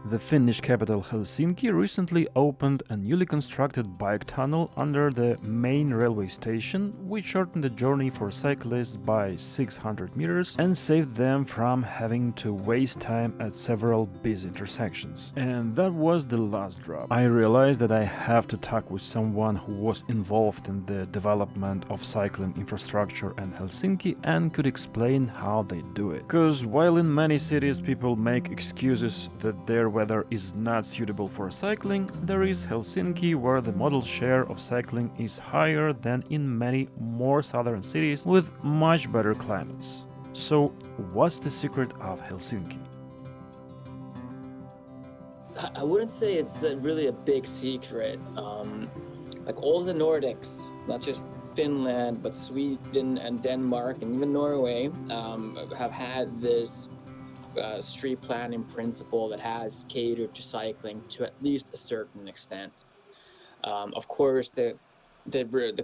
The Finnish capital Helsinki recently opened a newly constructed bike tunnel under the main railway station, which shortened the journey for cyclists by 600 meters and saved them from having to waste time at several busy intersections. And that was the last drop. I realized that I have to talk with someone who was involved in the development of cycling infrastructure in Helsinki and could explain how they do it. Because while in many cities people make excuses that their weather is not suitable for cycling, there is Helsinki where the modal share of cycling is higher than in many more southern cities with much better climates. So, what's the secret of Helsinki? I wouldn't say it's really a big secret. Like all the Nordics, not just Finland, but Sweden and Denmark and even Norway, have had this street planning principle that has catered to cycling to at least a certain extent. Of course, the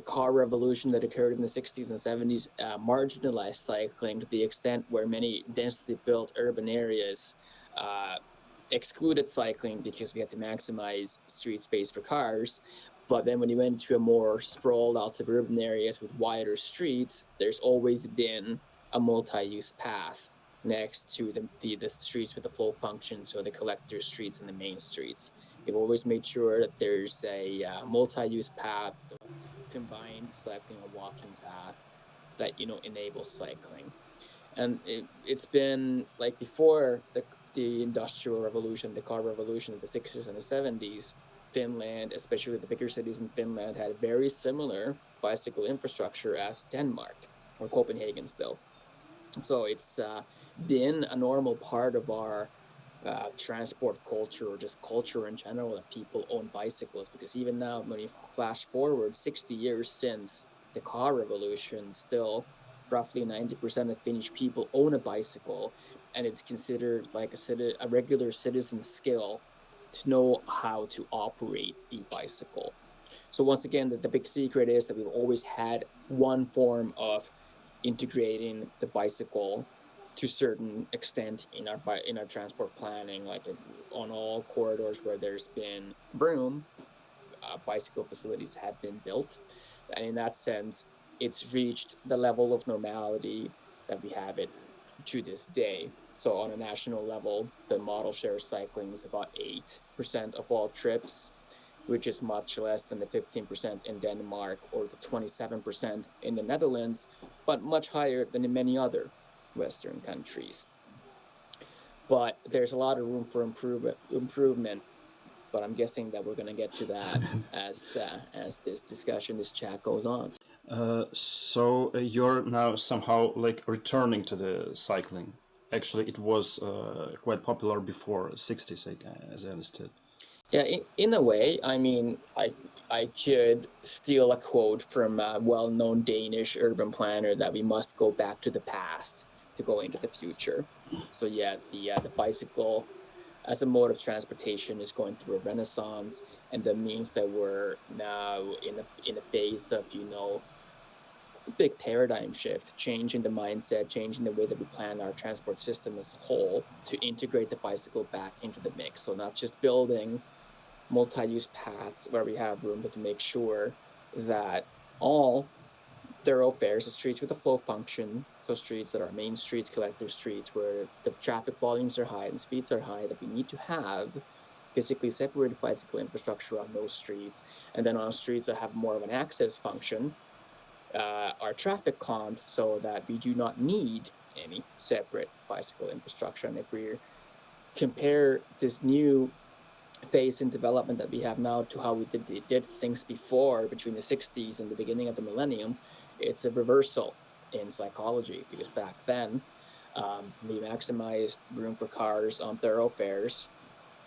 car revolution that occurred in the 60s and 70s marginalized cycling to the extent where many densely built urban areas excluded cycling because we had to maximize street space for cars. But then when you went to a more sprawled out suburban areas with wider streets, there's always been a multi-use path next to the streets with the flow function, so the collector streets and the main streets. We've always made sure that there's a multi-use path, so combined cycling and walking path that enables cycling. And it's been like before the industrial revolution, the car revolution of the 60s and the 70s. Finland, especially the bigger cities in Finland, had very similar bicycle infrastructure as Denmark or Copenhagen still. So it's been a normal part of our transport culture, or just culture in general, that people own bicycles. Because even now, when you flash forward 60 years since the car revolution, still roughly 90% of Finnish people own a bicycle, and it's considered like a regular citizen skill to know how to operate a bicycle. So once again, the big secret is that we've always had one form of integrating the bicycle to a certain extent in our transport planning, like on all corridors where there's been room, bicycle facilities have been built, and in that sense, it's reached the level of normality that we have it to this day. So on a national level, the model share cycling is about 8% of all trips, which is much less than the 15% in Denmark or the 27% in the Netherlands, but much higher than in many other Western countries. But there's a lot of room for improvement. But I'm guessing that we're going to get to that as this discussion, this chat goes on. So you're now somehow like returning to the cycling. Actually, it was quite popular before 60s, as I understood. Yeah, in a way, I mean, I could steal a quote from a well-known Danish urban planner that we must go back to the past to go into the future. So yeah, the bicycle as a mode of transportation is going through a renaissance, and that means that we're now in a phase of big paradigm shift, changing the mindset, changing the way that we plan our transport system as a whole to integrate the bicycle back into the mix. So not just building multi-use paths where we have room, but to make sure that all thoroughfares, the streets with a flow function, so streets that are main streets, collector streets, where the traffic volumes are high and speeds are high, that we need to have physically separated bicycle infrastructure on those streets. And then on streets that have more of an access function, our traffic calmed so that we do not need any separate bicycle infrastructure. And if we compare this new phase in development that we have now to how we did things before, between the 60s and the beginning of the millennium, it's a reversal in psychology, because back then we maximized room for cars on thoroughfares,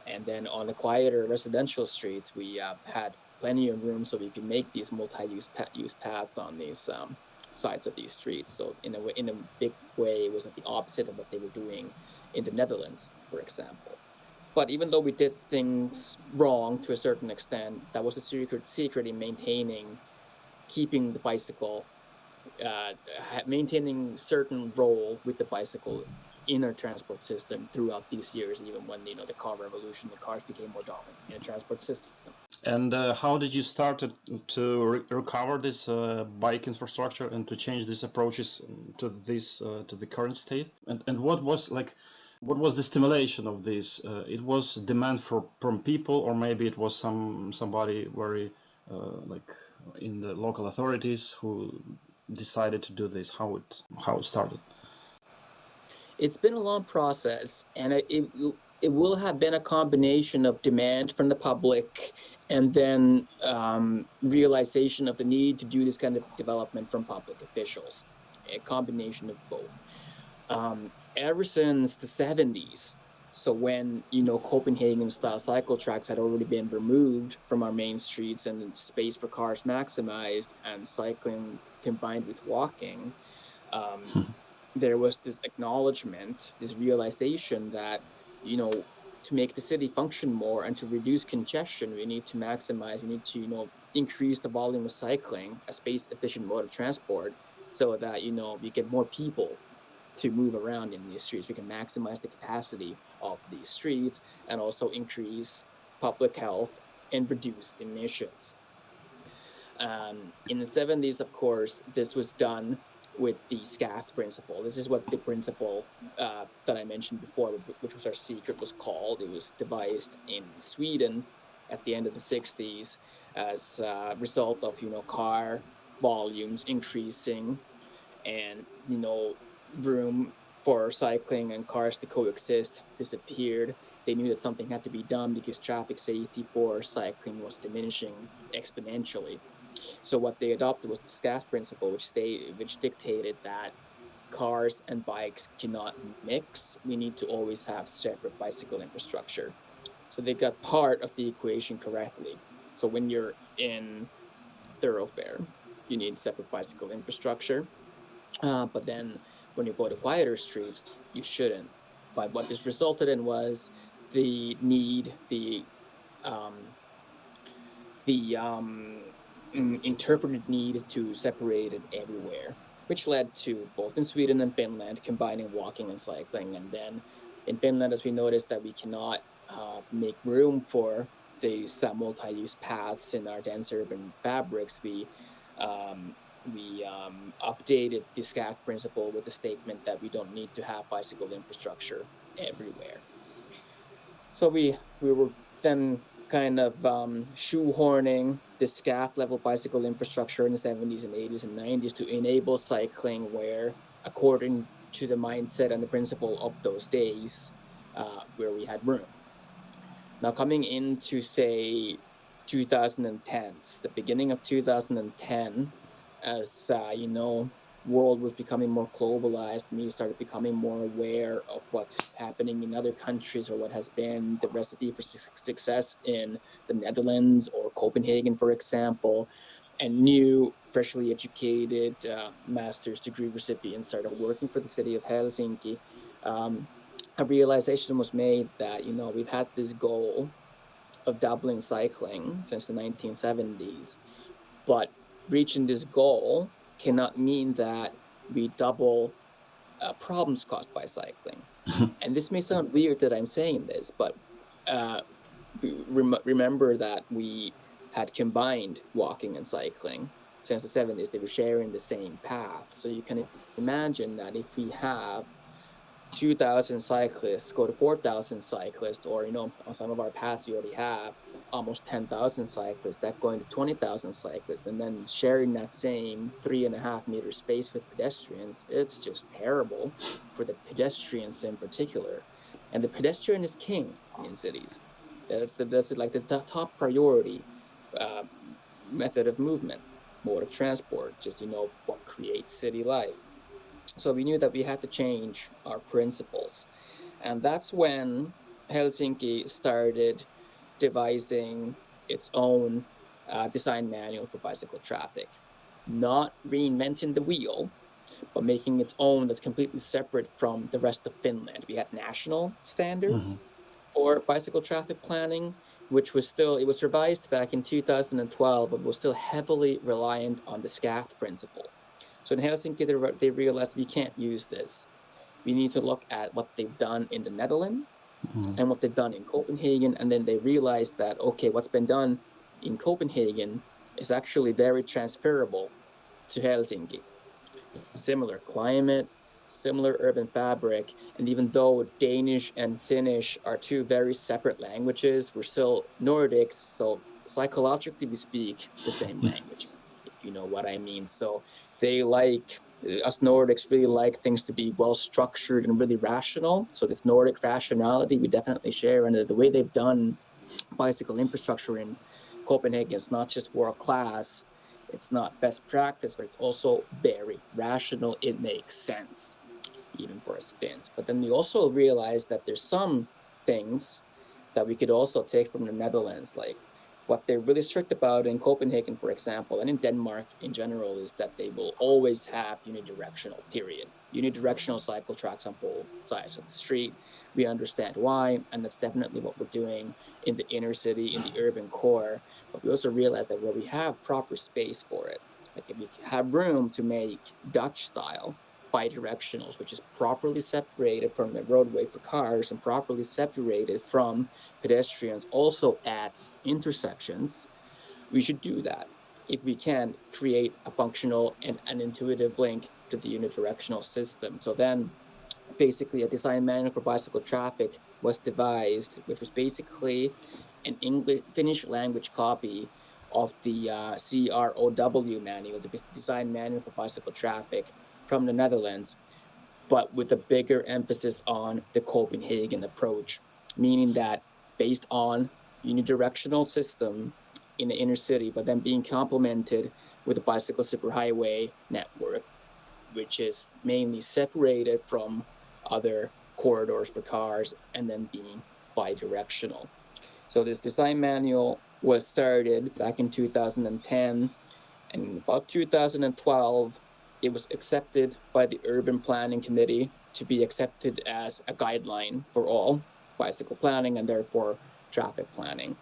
and then on the quieter residential streets we had plenty of room so we could make these multi-use paths on these sides of these streets. So in a big way, it was like the opposite of what they were doing in the Netherlands, for example. But even though we did things wrong to a certain extent, that was the secret in keeping the bicycle, maintaining certain role with the bicycle in our transport system throughout these years, even when the car revolution, the cars became more dominant in the transport system. And how did you start to recover this bike infrastructure and to change these approaches to this to the current state? And what was the stimulation of this? It was demand from people, or maybe it was somebody very like in the local authorities who decided to do this. How it started? It's been a long process, and it will have been a combination of demand from the public and then realization of the need to do this kind of development from public officials. A combination of both. Ever since the 70s, so when Copenhagen style cycle tracks had already been removed from our main streets and space for cars maximized and cycling combined with walking, there was this acknowledgement, this realization that to make the city function more and to reduce congestion, we need to increase the volume of cycling, a space efficient mode of transport, so that we get more people to move around in these streets. We can maximize the capacity of these streets and also increase public health and reduce emissions. In the 70s, of course, this was done with the SCAFT principle. This is what the principle that I mentioned before, which was our secret, was called. It was devised in Sweden at the end of the 60s as a result of car volumes increasing and room for cycling and cars to coexist disappeared. They knew that something had to be done because traffic safety for cycling was diminishing exponentially. So what they adopted was the SCAFT principle, which dictated that cars and bikes cannot mix. We need to always have separate bicycle infrastructure. So they got part of the equation correctly. So when you're in thoroughfare, you need separate bicycle infrastructure. But then when you go to quieter streets, you shouldn't. But what this resulted in was the interpreted need to separate it everywhere, which led to both in Sweden and Finland combining walking and cycling. And then in Finland, as we noticed that we cannot make room for these multi-use paths in our dense urban fabrics, we updated the SCAFT principle with the statement that we don't need to have bicycle infrastructure everywhere. So we were then kind of shoehorning the SCAFT level bicycle infrastructure in the 70s and 80s and 90s to enable cycling where, according to the mindset and the principle of those days, where we had room. Now coming into, say, 2010s, the beginning of 2010, as world was becoming more globalized, and we started becoming more aware of what's happening in other countries, or what has been the recipe for success in the Netherlands or Copenhagen, for example, and new, freshly educated master's degree recipients started working for the City of Helsinki. A realization was made that we've had this goal of doubling cycling since the 1970s, but reaching this goal cannot mean that we double problems caused by cycling. And this may sound weird that I'm saying this, but remember that we had combined walking and cycling since the 70s. They were sharing the same path. So you can imagine that if we have 2,000 cyclists go to 4,000 cyclists, or on some of our paths we already have almost 10,000 cyclists, that going to 20,000 cyclists, and then sharing that same 3.5 meter space with pedestrians, it's just terrible for the pedestrians in particular. And the pedestrian is king in cities. That's like the top priority method of movement, mode of transport, just what creates city life. So we knew that we had to change our principles. And that's when Helsinki started devising its own design manual for bicycle traffic. Not reinventing the wheel, but making its own that's completely separate from the rest of Finland. We had national standards for bicycle traffic planning, which was it was revised back in 2012, but was still heavily reliant on the SCAFT principle. So in Helsinki, they realized we can't use this. we need to look at what they've done in the Netherlands Mhm. and what they've done in Copenhagen. And then they realized that, okay, what's been done in Copenhagen is actually very transferable to Helsinki. Similar climate, similar urban fabric, and even though Danish and Finnish are two very separate languages, we're still Nordics, so psychologically we speak the same language, if you know what I mean. So they like, us Nordics really like things to be well structured and really rational. So this Nordic rationality we definitely share, and the way they've done bicycle infrastructure in Copenhagen is not just world class, it's not best practice, but it's also very rational. It makes sense, even for us Finns. But then we also realized that there's some things that we could also take from the Netherlands, like what they're really strict about in Copenhagen, for example, and in Denmark in general, is that they will always have unidirectional, period. Unidirectional cycle tracks on both sides of the street. We understand why, and that's definitely what we're doing in the inner city, in the urban core. But we also realize that where we have proper space for it, like if we have room to make Dutch style bidirectionals, which is properly separated from the roadway for cars and properly separated from pedestrians, also at intersections, we should do that if we can create a functional and an intuitive link to the unidirectional system. So then basically a design manual for bicycle traffic was devised, which was basically an English Finnish language copy of the CROW manual, the design manual for bicycle traffic from the Netherlands, but with a bigger emphasis on the Copenhagen approach, meaning that based on unidirectional system in the inner city, but then being complemented with a bicycle superhighway network, which is mainly separated from other corridors for cars and then being bidirectional. So this design manual was started back in 2010, and in about 2012, it was accepted by the Urban Planning Committee to be accepted as a guideline for all bicycle planning and therefore traffic planning.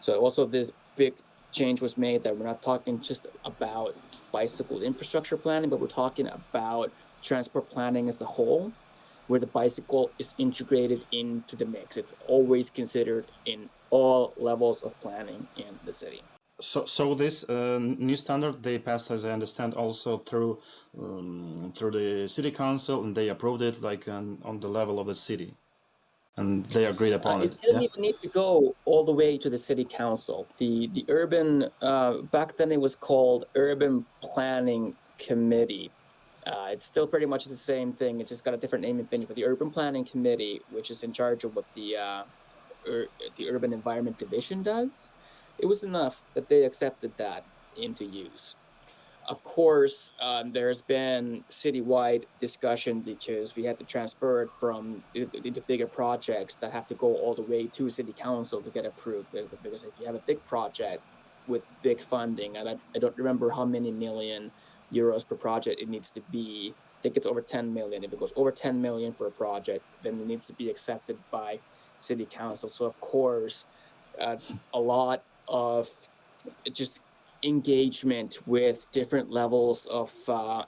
So also this big change was made that we're not talking just about bicycle infrastructure planning, but we're talking about transport planning as a whole, where the bicycle is integrated into the mix. It's always considered in all levels of planning in the city. So this new standard they passed, as I understand, also through the city council, and they approved it like on the level of the city, and they agreed upon It it. didn't Yeah. even need to go all the way to the city council. The urban back then it was called Urban Planning Committee. It's still pretty much the same thing. It's just got a different name in Finnish. But the Urban Planning Committee, which is in charge of what the Urban Environment Division does, it was enough that they accepted that into use. Of course, there's been citywide discussion because we had to transfer it from into bigger projects that have to go all the way to city council to get approved. Because if you have a big project with big funding, and I don't remember how many million euros per project it needs to be. I think it's over 10 million. If it goes over 10 million for a project, then it needs to be accepted by city council. So of course, a lot of just engagement with different levels of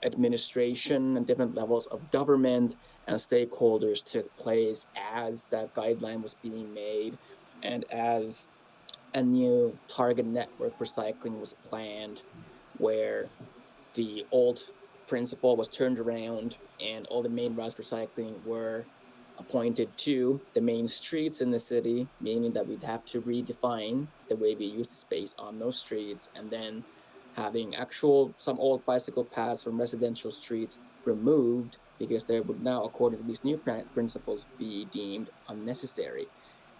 administration and different levels of government and stakeholders took place as that guideline was being made and as a new target network for cycling was planned, where the old principle was turned around and all the main routes for cycling were appointed to the main streets in the city, meaning that we'd have to redefine the way we use the space on those streets, and then having some old bicycle paths from residential streets removed because they would now, according to these new principles, be deemed unnecessary.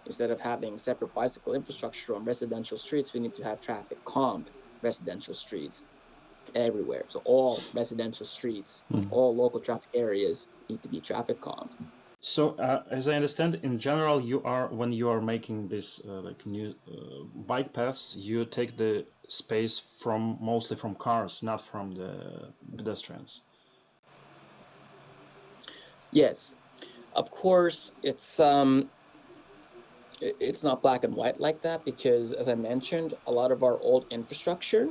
Instead of having separate bicycle infrastructure on residential streets, we need to have traffic calmed residential streets everywhere. So all residential streets, all local traffic areas need to be traffic calmed. So as I understand, in general, when you are making this like new bike paths, you take the space mostly from cars, not from the pedestrians. Yes, of course, it's not black and white like that because, as I mentioned, a lot of our old infrastructure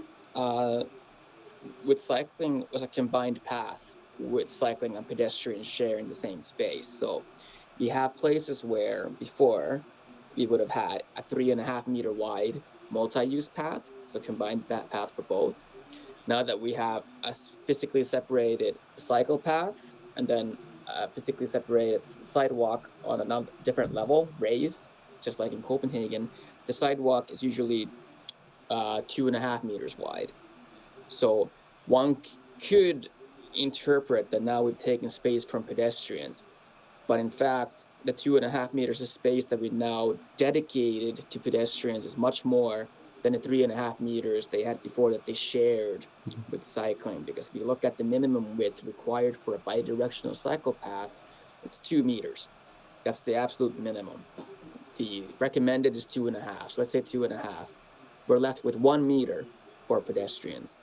with cycling was a combined path. with cycling and pedestrians sharing the same space. So we have places where before we would have had a 3.5 meter wide multi-use path, so combined path for both. Now that we have a physically separated cycle path and then a physically separated sidewalk on a different level, raised, just like in Copenhagen, the sidewalk is usually 2.5 meters wide. So one could interpret that now we've taken space from pedestrians, but in fact, the 2.5 meters of space that we now dedicated to pedestrians is much more than the 3.5 meters they had before that they shared with cycling. Because if you look at the minimum width required for a bidirectional cycle path, it's 2 meters. That's the absolute minimum. The recommended is 2.5. So let's say 2.5. We're left with 1 meter for pedestrians.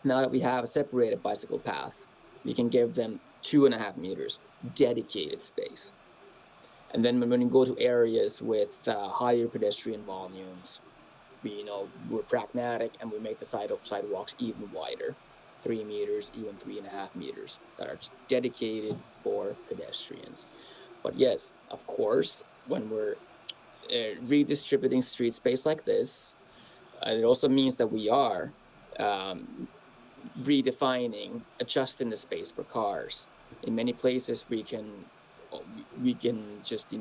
Now that we have a separated bicycle path, we can give them 2.5 meters dedicated space. And then when you go to areas with higher pedestrian volumes, we're pragmatic and we make the sidewalks even wider, 3 meters, even 3.5 meters, that are dedicated for pedestrians. But yes, of course, when we're redistributing street space like this, it also means that we are redefining, adjusting the space for cars. In many places, we can just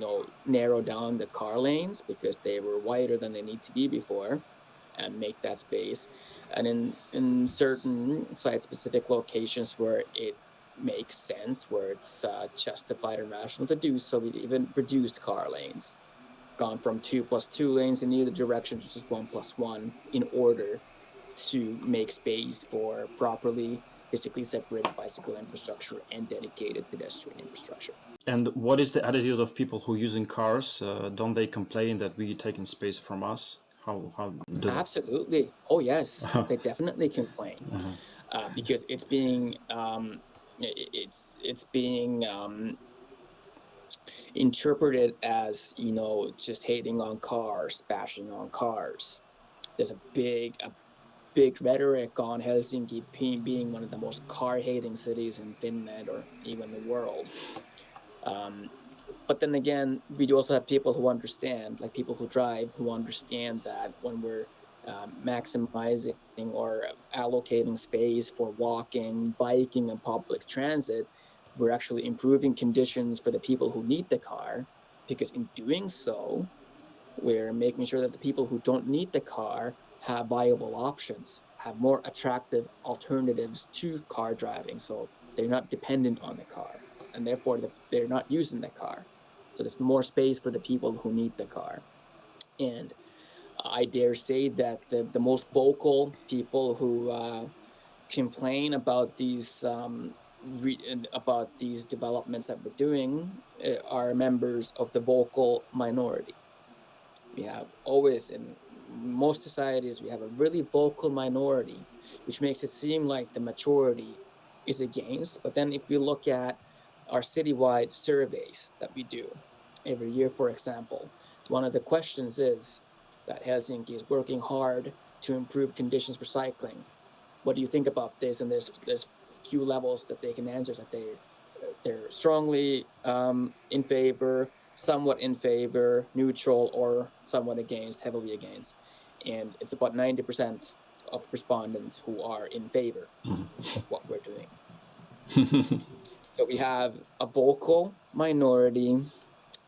narrow down the car lanes because they were wider than they need to be before, and make that space. And in certain site-specific locations where it makes sense, where it's justified and rational to do so, we've even reduced car lanes, gone from 2+2 lanes in either direction to just 1+1 in order to make space for properly physically separated bicycle infrastructure and dedicated pedestrian infrastructure. And what is the attitude of people who using cars? Don't they complain that we taking space from us? How do Absolutely. Oh yes, they definitely complain because it's being interpreted as just hating on cars, bashing on cars. There's a big rhetoric on Helsinki being one of the most car-hating cities in Finland or even the world. But then again, we do also have people who understand, like people who drive, who understand that when we're maximizing or allocating space for walking, biking, and public transit, we're actually improving conditions for the people who need the car, because in doing so, we're making sure that the people who don't need the car have viable options, have more attractive alternatives to car driving. So they're not dependent on the car, and therefore they're not using the car. So there's more space for the people who need the car. And I dare say that the most vocal people who complain about these developments that we're doing are members of the vocal minority. We have always, in most societies, we have a really vocal minority, which makes it seem like the majority is against. But then if we look at our citywide surveys that we do every year, for example, one of the questions is that Helsinki is working hard to improve conditions for cycling. What do you think about this? And there's few levels that they can answer, that they're strongly in favor, somewhat in favor, neutral, or somewhat against, heavily against. And it's about 90% of respondents who are in favor of what we're doing. So we have a vocal minority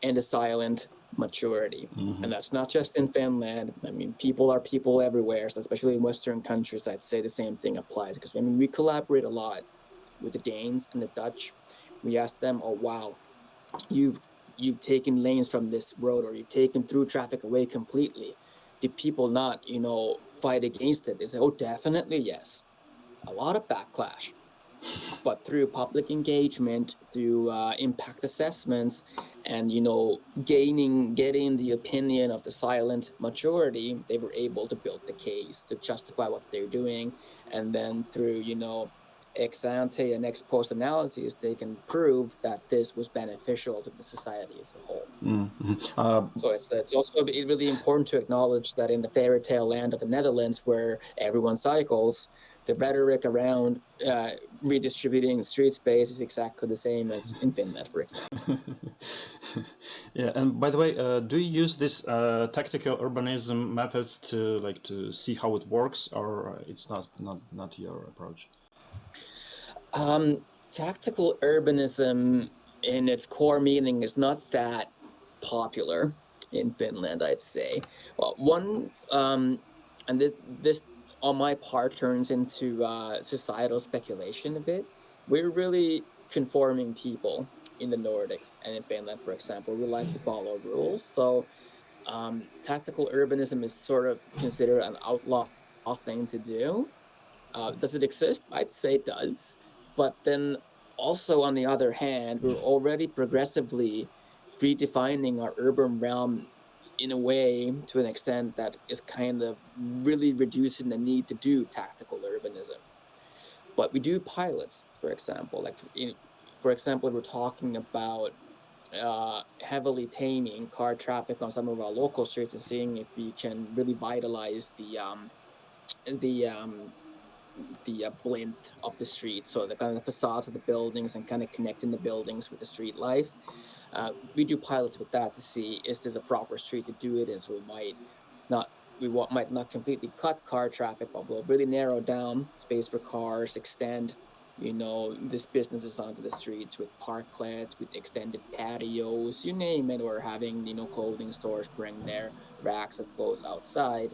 and a silent majority. And that's not just in Finland. I mean, people are people everywhere, so especially in Western countries, I'd say the same thing applies, because we collaborate a lot with the Danes and the Dutch. We ask them, oh wow, you've taken lanes from this road, or you've taken through traffic away completely. Did people not, fight against it? They say, oh, definitely yes. A lot of backlash. But through public engagement, through impact assessments, and getting the opinion of the silent majority, they were able to build the case to justify what they're doing. And then through ex ante and ex post analyses, they can prove that this was beneficial to the society as a whole. So it's also really important to acknowledge that in the fairy tale land of the Netherlands, where everyone cycles, the rhetoric around redistributing street space is exactly the same as in Finland, for example. Yeah, and by the way, do you use this tactical urbanism methods to see how it works, or it's not your approach? Tactical urbanism, in its core meaning, is not that popular in Finland, I'd say. Well, and this on my part turns into societal speculation a bit. We're really conforming people in the Nordics and in Finland, for example. We like to follow rules, so tactical urbanism is sort of considered an outlaw thing to do. Does it exist? I'd say it does. But then also, on the other hand, we're already progressively redefining our urban realm in a way, to an extent, that is kind of really reducing the need to do tactical urbanism. But we do pilots, for example. For example, we're talking about heavily taming car traffic on some of our local streets and seeing if we can really vitalize the plinth of the street, so the kind of the facades of the buildings and kind of connecting the buildings with the street life. We do pilots with that to see, is this a proper street to do it in? So not might not completely cut car traffic, but we'll really narrow down space for cars, extend this businesses onto the streets with parklets, with extended patios, you name it, or having clothing stores bring their racks of clothes outside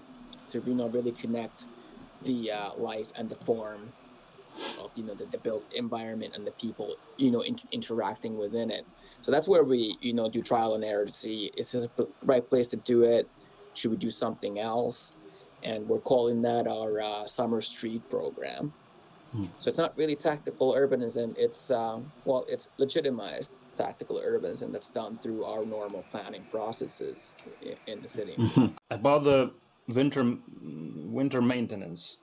to really connect the life and the form of the built environment and the people interacting within it. So that's where we do trial and error to see, is this the right place to do it? Should we do something else? And we're calling that our summer street program. So it's not really tactical urbanism. It's legitimized tactical urbanism that's done through our normal planning processes in the city. About the winter maintenance,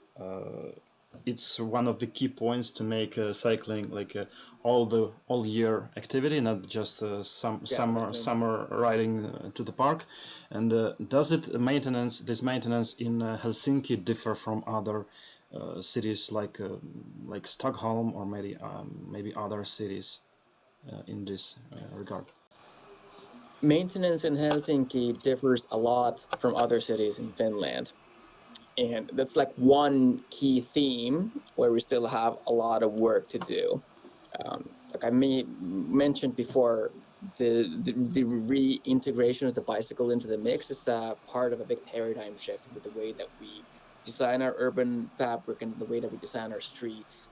it's one of the key points to make cycling like all year activity, not just some summer riding to the park. And does this maintenance in Helsinki differ from other cities like Stockholm, or maybe other cities in this regard? Maintenance in Helsinki differs a lot from other cities in Finland. And that's like one key theme where we still have a lot of work to do. Like I mentioned before, the reintegration of the bicycle into the mix is part of a big paradigm shift with the way that we design our urban fabric and the way that we design our streets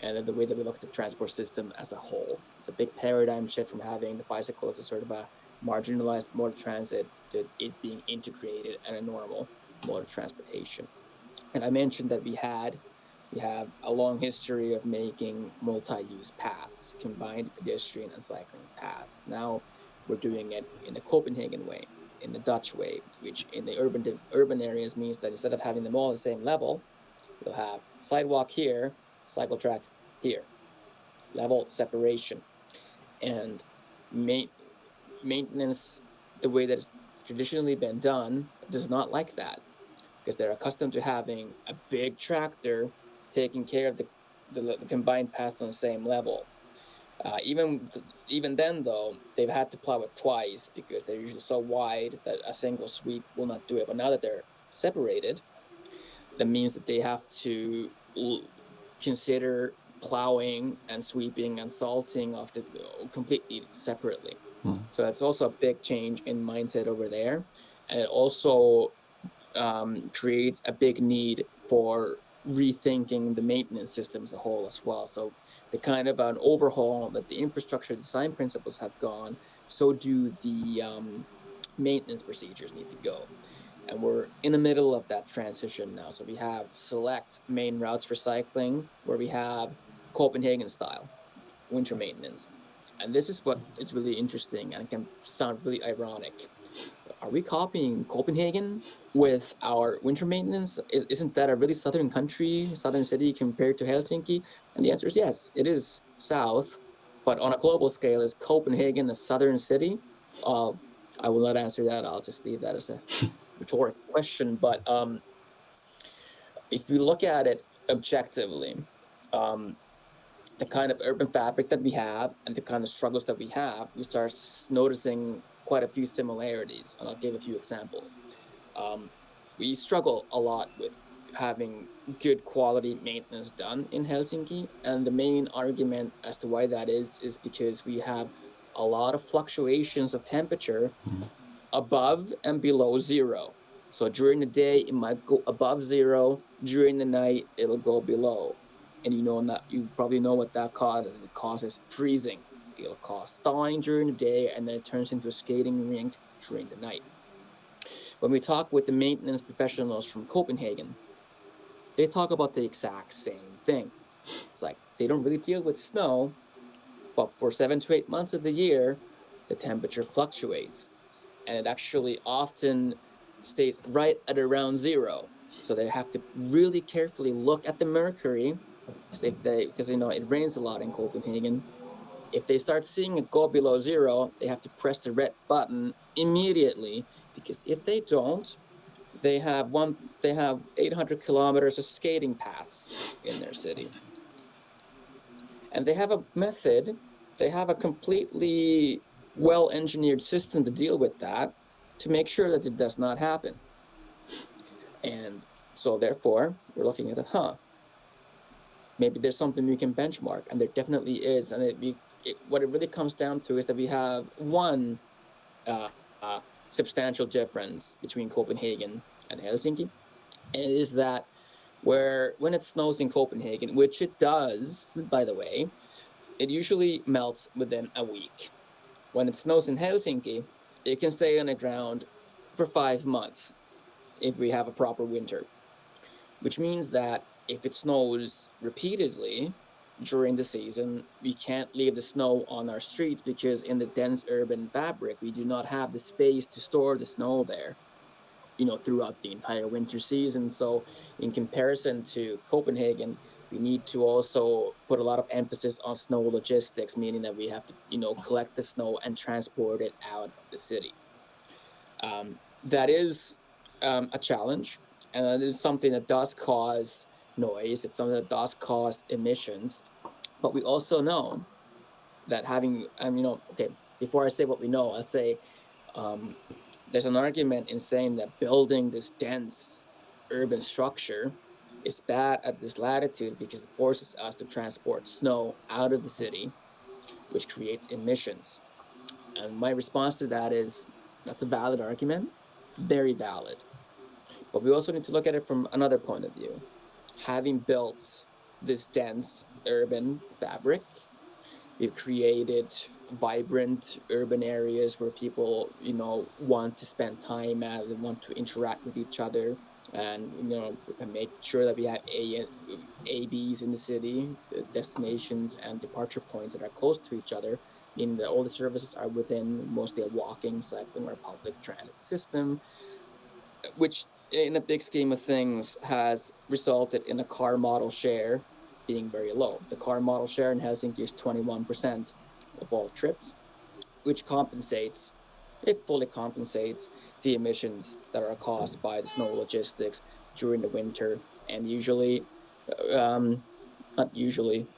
and the way that we look at the transport system as a whole. It's a big paradigm shift from having the bicycle as a sort of a marginalized mode of transit to it being integrated and a normal mode of transportation. And I mentioned that we have a long history of making multi-use paths, combined pedestrian and cycling paths. Now we're doing it in the Copenhagen way, in the Dutch way, which in the urban areas means that instead of having them all at the same level, you'll have sidewalk here, cycle track here, level separation. And maintenance, the way that it's traditionally been done, does not like that, because they're accustomed to having a big tractor taking care of the combined path on the same level. Even then, though, they've had to plow it twice because they're usually so wide that a single sweep will not do it. But now that they're separated, that means that they have to consider plowing and sweeping and salting off completely separately. So that's also a big change in mindset over there. And it also creates a big need for rethinking the maintenance system as a whole as well. So the kind of an overhaul that the infrastructure design principles have gone, so do the maintenance procedures need to go. And we're in the middle of that transition now. So we have select main routes for cycling where we have Copenhagen style winter maintenance. And this is what it's really interesting and it can sound really ironic. Are we copying Copenhagen with our winter maintenance? Isn't that a really southern city compared to Helsinki? And the answer is yes, it is south. But on a global scale, is Copenhagen a southern city? I will not answer that. I'll just leave that as a rhetoric question. But if we look at it objectively, the kind of urban fabric that we have and the kind of struggles that we have, we start noticing quite a few similarities. And I'll give a few examples. We struggle a lot with having good quality maintenance done in Helsinki. And the main argument as to why that is because we have a lot of fluctuations of temperature above and below zero. So during the day, it might go above zero. During the night, it'll go below. And you probably know what that causes. It causes freezing. It'll cause thawing during the day, and then it turns into a skating rink during the night. When we talk with the maintenance professionals from Copenhagen, they talk about the exact same thing. It's like they don't really deal with snow, but for 7 to 8 months of the year, the temperature fluctuates. And it actually often stays right at around zero. So they have to really carefully look at the mercury, because it rains a lot in Copenhagen. If they start seeing it go below zero, they have to press the red button immediately, because if they don't, they have 800 kilometers of skating paths in their city. And they have a method, they have a completely well-engineered system to deal with that, to make sure that it does not happen. And so therefore, we're looking at maybe there's something we can benchmark, and there definitely is. And what it really comes down to is that we have one uh, substantial difference between Copenhagen and Helsinki, and it is that when it snows in Copenhagen, which it does, by the way, it usually melts within a week. When it snows in Helsinki, it can stay on the ground for 5 months if we have a proper winter, which means that if it snows repeatedly during the season, we can't leave the snow on our streets, because in the dense urban fabric, we do not have the space to store the snow there, throughout the entire winter season. So in comparison to Copenhagen, we need to also put a lot of emphasis on snow logistics, meaning that we have to, collect the snow and transport it out of the city. That is a challenge, and it is something that does cause noise. It's something that does cause emissions. But we also know that before I say what we know, I'll say there's an argument in saying that building this dense urban structure is bad at this latitude, because it forces us to transport snow out of the city, which creates emissions. And my response to that is, that's a valid argument, very valid. But we also need to look at it from another point of view. Having built this dense urban fabric, we've created vibrant urban areas where people, want to spend time at and want to interact with each other, and make sure that we have ABs in the city, the destinations and departure points that are close to each other, meaning that all the services are within mostly a walking, cycling, or public transit system, which in a big scheme of things has resulted in a car model share being very low. The car model share in Helsinki is 21% of all trips, which fully compensates the emissions that are caused by the snow logistics during the winter. And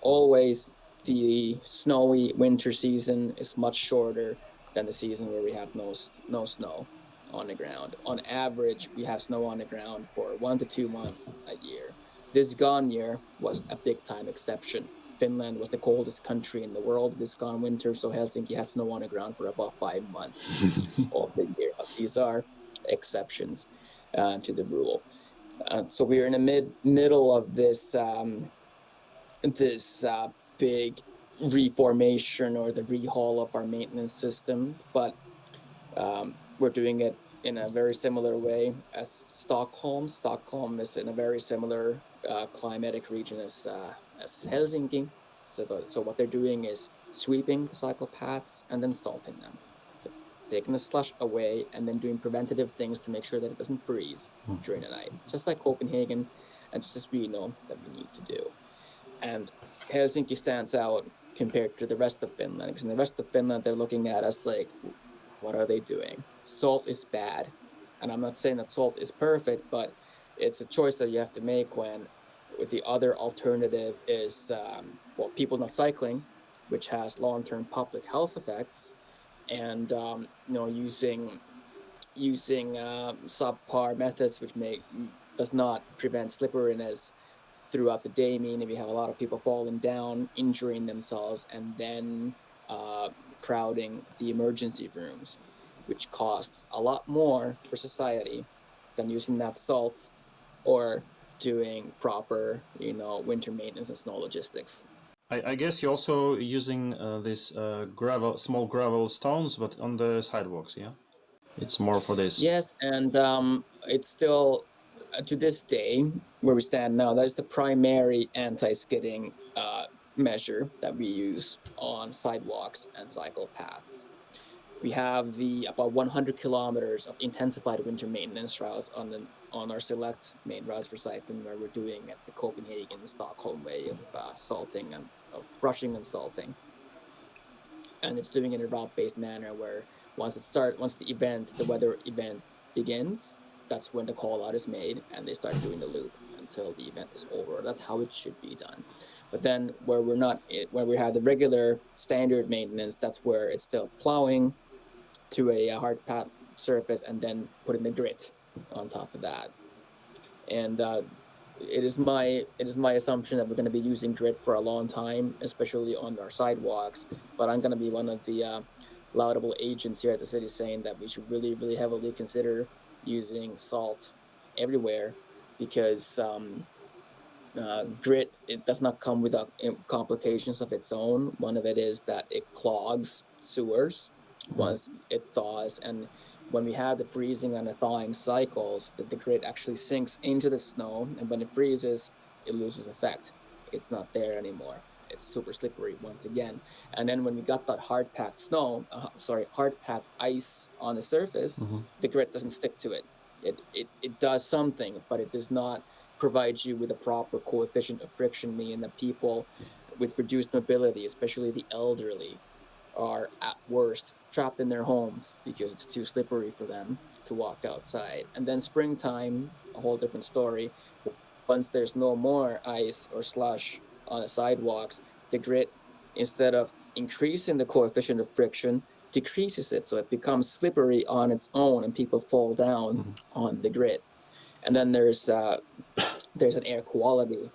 always, the snowy winter season is much shorter than the season where we have no snow on the ground. On average, we have snow on the ground for 1 to 2 months a year. This gone year was a big time exception. Finland was the coldest country in the world this gone winter, so Helsinki had snow on the ground for about 5 months of the year. But these are exceptions to the rule. So we are in the middle of this big reformation, or the rehaul of our maintenance system, but we're doing it in a very similar way as Stockholm. Stockholm is in a very similar climatic region as Helsinki. So what they're doing is sweeping the cycle paths and then salting them, so taking the slush away and then doing preventative things to make sure that it doesn't freeze during the night, just like Copenhagen, and just as we know that we need to do. And Helsinki stands out compared to the rest of Finland, because in the rest of Finland, they're looking at us like, what are they doing? Salt is bad. And I'm not saying that salt is perfect, but it's a choice that you have to make when with the other alternative is people not cycling, which has long-term public health effects, and using subpar methods which does not prevent slipperiness throughout the day, meaning we have a lot of people falling down, injuring themselves, and then crowding the emergency rooms, which costs a lot more for society than using that salt or doing proper, winter maintenance and snow logistics. I guess you're also using this small gravel stones, but on the sidewalks, yeah? It's more for this. Yes, and it's still, to this day, where we stand now, that is the primary anti-skidding measure that we use on sidewalks and cycle paths. We have about 100 kilometers of intensified winter maintenance routes on our select main routes for cycling, where we're doing it the Copenhagen, Stockholm way of salting and of brushing and salting. And it's doing it in a route-based manner where once the weather event begins, that's when the call out is made and they start doing the loop until the event is over. That's how it should be done. But then where we have the regular standard maintenance, that's where it's still plowing to a hard path surface and then putting the grit on top of that. And it is my assumption that we're going to be using grit for a long time, especially on our sidewalks. But I'm going to be one of the laudable agents here at the city saying that we should really, really heavily consider using salt everywhere, because grit, it does not come without complications of its own. One of it is that it clogs sewers once it thaws, and when we have the freezing and the thawing cycles, the grit actually sinks into the snow, and when it freezes, it loses effect. It's not there anymore. It's super slippery once again. And then when we got that hard-packed ice on the surface, the grit doesn't stick to it. It does something, but it does not provide you with a proper coefficient of friction, meaning that people with reduced mobility, especially the elderly, are at worst trapped in their homes because it's too slippery for them to walk outside. And then springtime, a whole different story. Once there's no more ice or slush on the sidewalks, the grit, instead of increasing the coefficient of friction, decreases it, so it becomes slippery on its own and people fall down on the grit. And then there's an air quality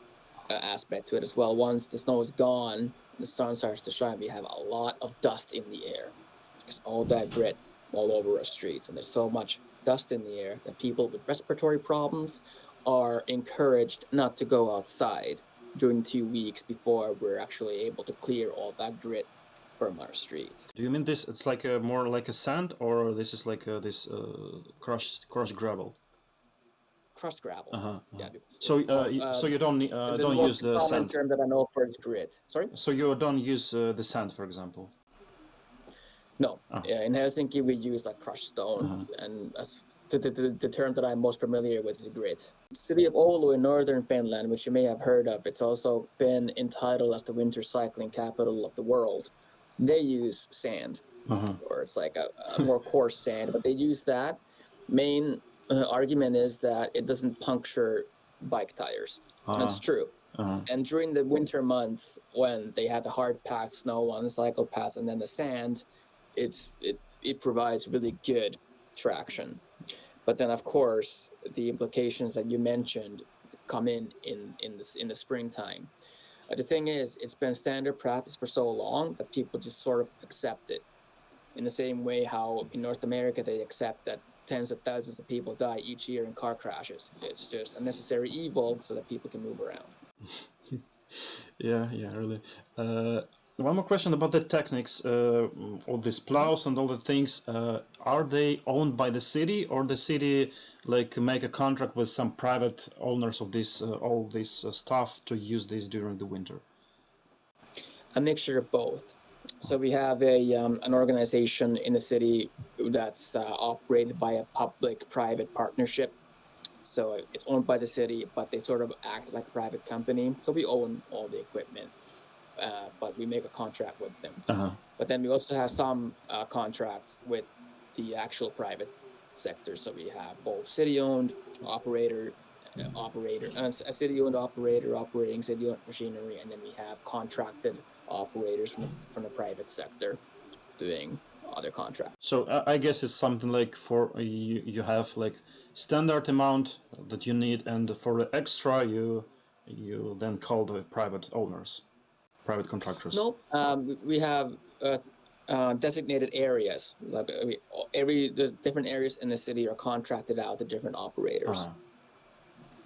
aspect to it as well. Once the snow is gone, the sun starts to shine, we have a lot of dust in the air. It's all that grit all over our streets, and there's so much dust in the air that people with respiratory problems are encouraged not to go outside during 2 weeks before we're actually able to clear all that grit from our streets. Do you mean this? It's like more like a sand, or this is like this crushed gravel? Crushed gravel. Yeah. So you don't use the sand. The term that I know for is grit. Sorry. So you don't use the sand, for example. No. In Helsinki, we use like crushed stone, and the term that I'm most familiar with is grit. The city of Oulu in northern Finland, which you may have heard of, it's also been entitled as the winter cycling capital of the world. They use sand, or it's like a more coarse sand, but they use that. Main argument is that it doesn't puncture bike tires. That's true. And during the winter months, when they had the hard-packed snow on the cycle paths and then the sand, it provides really good traction. But then, of course, the implications that you mentioned come in the springtime. The thing is, it's been standard practice for so long that people just sort of accept it. In the same way how in North America they accept that tens of thousands of people die each year in car crashes. It's just a necessary evil so that people can move around. Yeah, really. One more question about the techniques, all these plows and all the things. Are they owned by the city, or the city like make a contract with some private owners of this all this stuff to use this during the winter? A mixture of both. So we have an organization in the city that's operated by a public-private partnership. So it's owned by the city, but they sort of act like a private company. So we own all the equipment, but we make a contract with them. But then we also have some contracts with the actual private sector. So we have both city-owned operator operator, a city-owned operator operating city-owned machinery, and then we have contracted operators from the private sector doing other contracts. So I guess it's something like for you have like standard amount that you need, and for the extra you then call the private owners, private contractors. No, we have designated areas. Like the different areas in the city are contracted out to different operators. Uh-huh.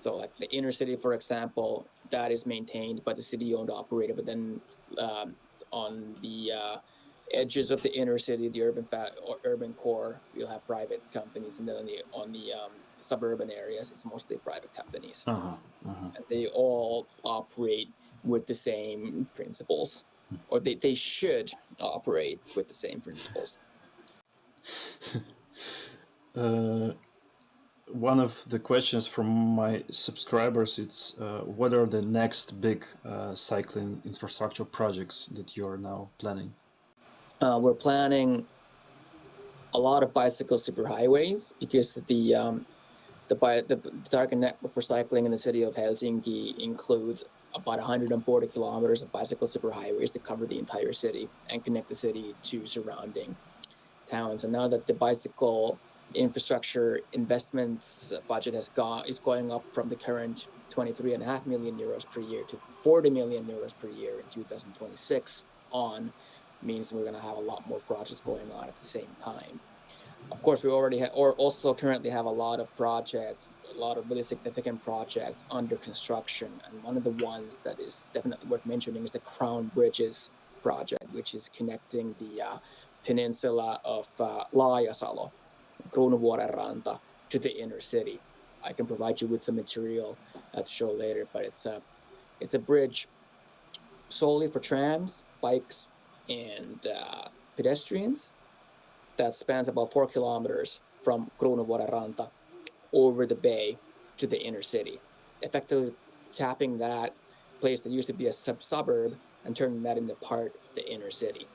So, like the inner city, for example, that is maintained by the city-owned operator. But then on the edges of the inner city, the urban core, you'll have private companies, and then on the suburban areas, it's mostly private companies. Uh-huh. Uh-huh. And they all operate with the same principles, or they should operate with the same principles. One of the questions from my subscribers is what are the next big cycling infrastructure projects that you are now planning? We're planning a lot of bicycle superhighways because the target network for cycling in the city of Helsinki includes about 140 kilometers of bicycle superhighways to cover the entire city and connect the city to surrounding towns. And now that the bicycle infrastructure investments budget is going up from the current 23.5 million euros per year to 40 million euros per year in 2026 on, means we're going to have a lot more projects going on at the same time. Of course, we already also currently have a lot of projects, a lot of really significant projects under construction. And one of the ones that is definitely worth mentioning is the Crown Bridges project, which is connecting the peninsula of Laajasalo, Kruunuvuorenranta, to the inner city. I can provide you with some material to show later, but it's a bridge solely for trams, bikes, and pedestrians that spans about 4 kilometers from Kruunuvuorenranta over the bay to the inner city, effectively tapping that place that used to be a suburb and turning that into part of the inner city.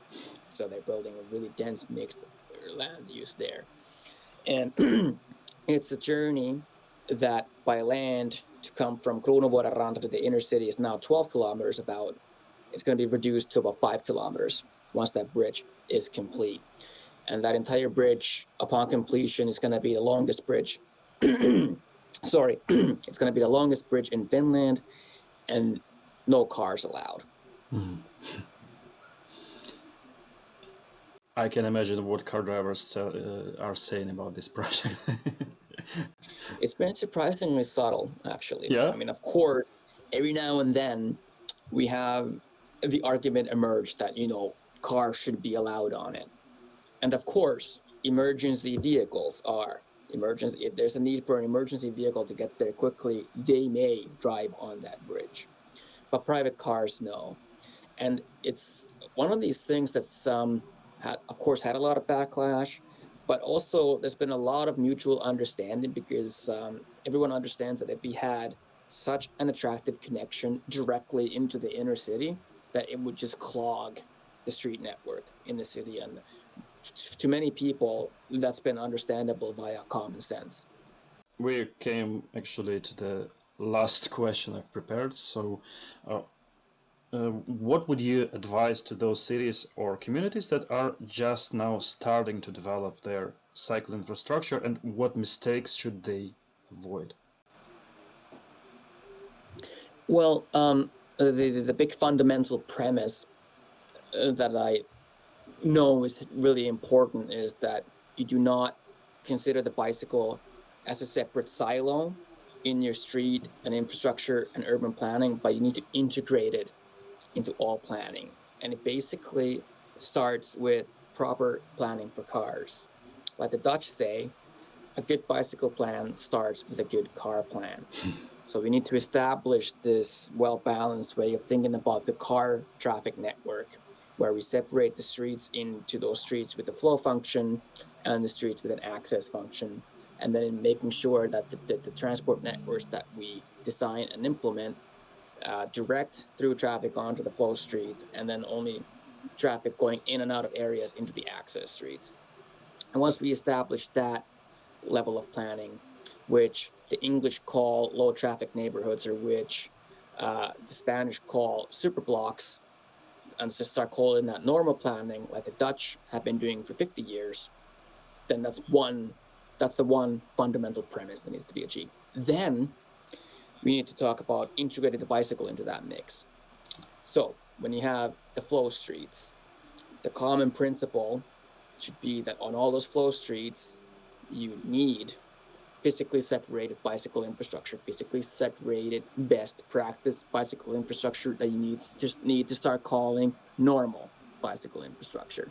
So they're building a really dense mixed land use there. And it's a journey that by land to come from Kruunuvuorenranta to the inner city is now 12 kilometers about. It's going to be reduced to about 5 kilometers once that bridge is complete. And that entire bridge, upon completion, is going to be the longest bridge. Sorry, it's going to be the longest bridge in Finland, and no cars allowed. Mm. I can imagine what car drivers are saying about this project. It's been surprisingly subtle, actually. Yeah. I mean, of course, every now and then we have the argument emerge that, cars should be allowed on it. And of course, emergency vehicles are emergency. If there's a need for an emergency vehicle to get there quickly, they may drive on that bridge. But private cars, no. And it's one of these things that's, of course, had a lot of backlash, but also there's been a lot of mutual understanding because everyone understands that if we had such an attractive connection directly into the inner city, that it would just clog the street network in the city. And to many people, that's been understandable via common sense. We came actually to the last question I've prepared. So what would you advise to those cities or communities that are just now starting to develop their cycle infrastructure, and what mistakes should they avoid? Well, the big fundamental premise that I know is really important is that you do not consider the bicycle as a separate silo in your street and infrastructure and urban planning, but you need to integrate it into all planning. And it basically starts with proper planning for cars. Like the Dutch say, a good bicycle plan starts with a good car plan. So we need to establish this well-balanced way of thinking about the car traffic network, where we separate the streets into those streets with the flow function and the streets with an access function. And then in making sure that the transport networks that we design and implement direct through traffic onto the flow streets, and then only traffic going in and out of areas into the access streets. And once we establish that level of planning, which the English call low traffic neighborhoods, or which the Spanish call super blocks, and to start calling that normal planning like the Dutch have been doing for 50 years, then that's the one fundamental premise that needs to be achieved. Then we need to talk about integrating the bicycle into that mix. So when you have the flow streets, the common principle should be that on all those flow streets, you need physically separated bicycle infrastructure, physically separated best practice bicycle infrastructure that you need to start calling normal bicycle infrastructure.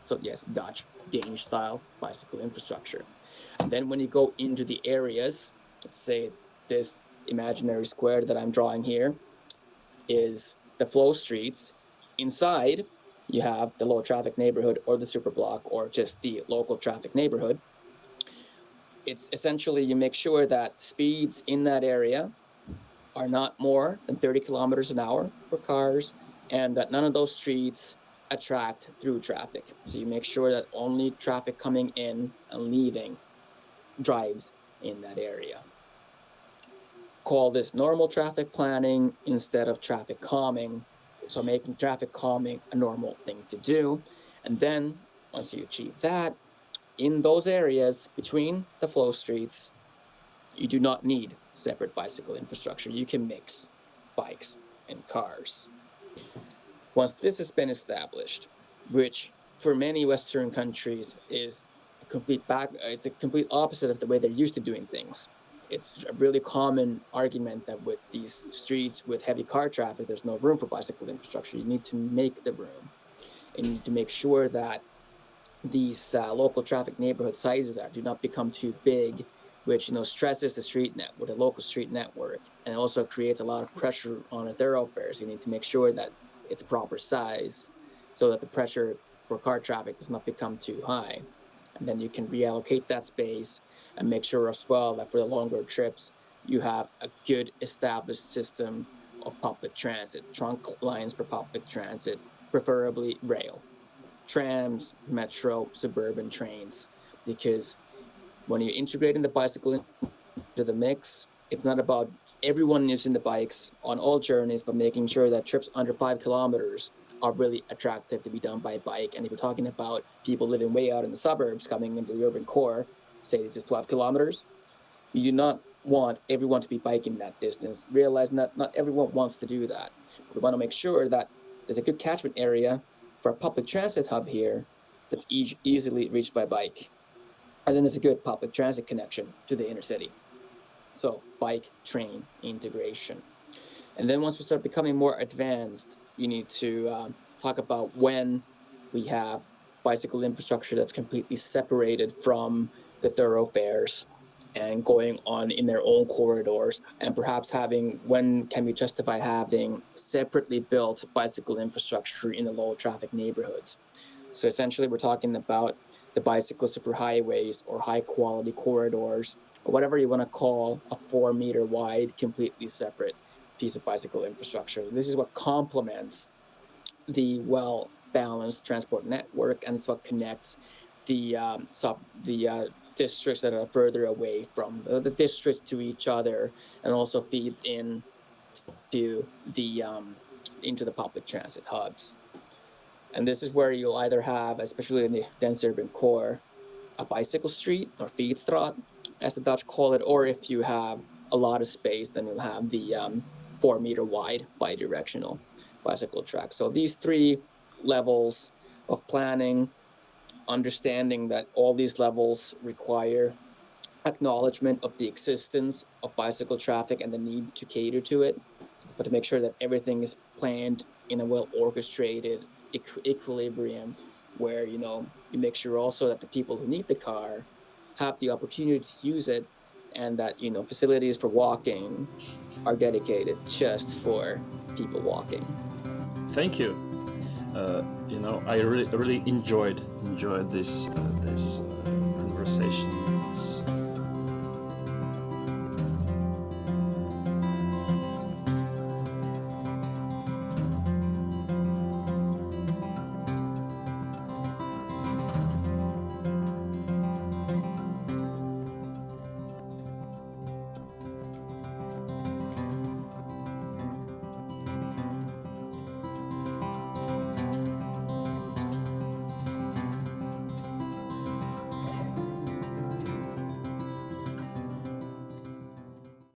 So yes, Dutch, Danish style bicycle infrastructure. And then when you go into the areas, let's say this imaginary square that I'm drawing here is the flow streets. Inside, you have the low traffic neighborhood or the super block or just the local traffic neighborhood. It's essentially you make sure that speeds in that area are not more than 30 kilometers an hour for cars, and that none of those streets attract through traffic. So you make sure that only traffic coming in and leaving drives in that area. Call this normal traffic planning instead of traffic calming. So making traffic calming a normal thing to do. And then once you achieve that, in those areas between the flow streets, you do not need separate bicycle infrastructure. You can mix bikes and cars. Once this has been established, which for many Western countries is it's a complete opposite of the way they're used to doing things. It's a really common argument that with these streets with heavy car traffic, there's no room for bicycle infrastructure. You need to make the room, and you need to make sure that these local traffic neighborhood sizes do not become too big, which stresses the local street network, and also creates a lot of pressure on a thoroughfare. So you need to make sure that it's proper size, so that the pressure for car traffic does not become too high. And then you can reallocate that space and make sure as well that for the longer trips, you have a good established system of public transit, trunk lines for public transit, preferably rail, trams, metro, suburban trains, because when you're integrating the bicycle into the mix, it's not about everyone using the bikes on all journeys, but making sure that trips under 5 kilometers are really attractive to be done by bike. And if you're talking about people living way out in the suburbs coming into the urban core, say this is 12 kilometers, you do not want everyone to be biking that distance, realizing that not everyone wants to do that. We want to make sure that there's a good catchment area for a public transit hub here that's easily reached by bike. And then there's a good public transit connection to the inner city. So bike train integration. And then once we start becoming more advanced, you need to talk about when we have bicycle infrastructure that's completely separated from the thoroughfares and going on in their own corridors, and perhaps when can we justify having separately built bicycle infrastructure in the low traffic neighborhoods. So essentially we're talking about the bicycle superhighways or high quality corridors, or whatever you want to call a 4-meter wide, completely separate piece of bicycle infrastructure. This is what complements the well-balanced transport network, and it's what connects the districts that are further away from the districts to each other, and also feeds into the public transit hubs. And this is where you'll either have, especially in the dense urban core, a bicycle street or fietsstraat, as the Dutch call it, or if you have a lot of space, then you'll have the 4-meter wide bidirectional bicycle track. So these 3 levels of planning, understanding that all these levels require acknowledgement of the existence of bicycle traffic and the need to cater to it, but to make sure that everything is planned in a well-orchestrated equilibrium where, you make sure also that the people who need the car have the opportunity to use it, and that, facilities for walking are dedicated just for people walking. Thank you. I really enjoyed this conversation.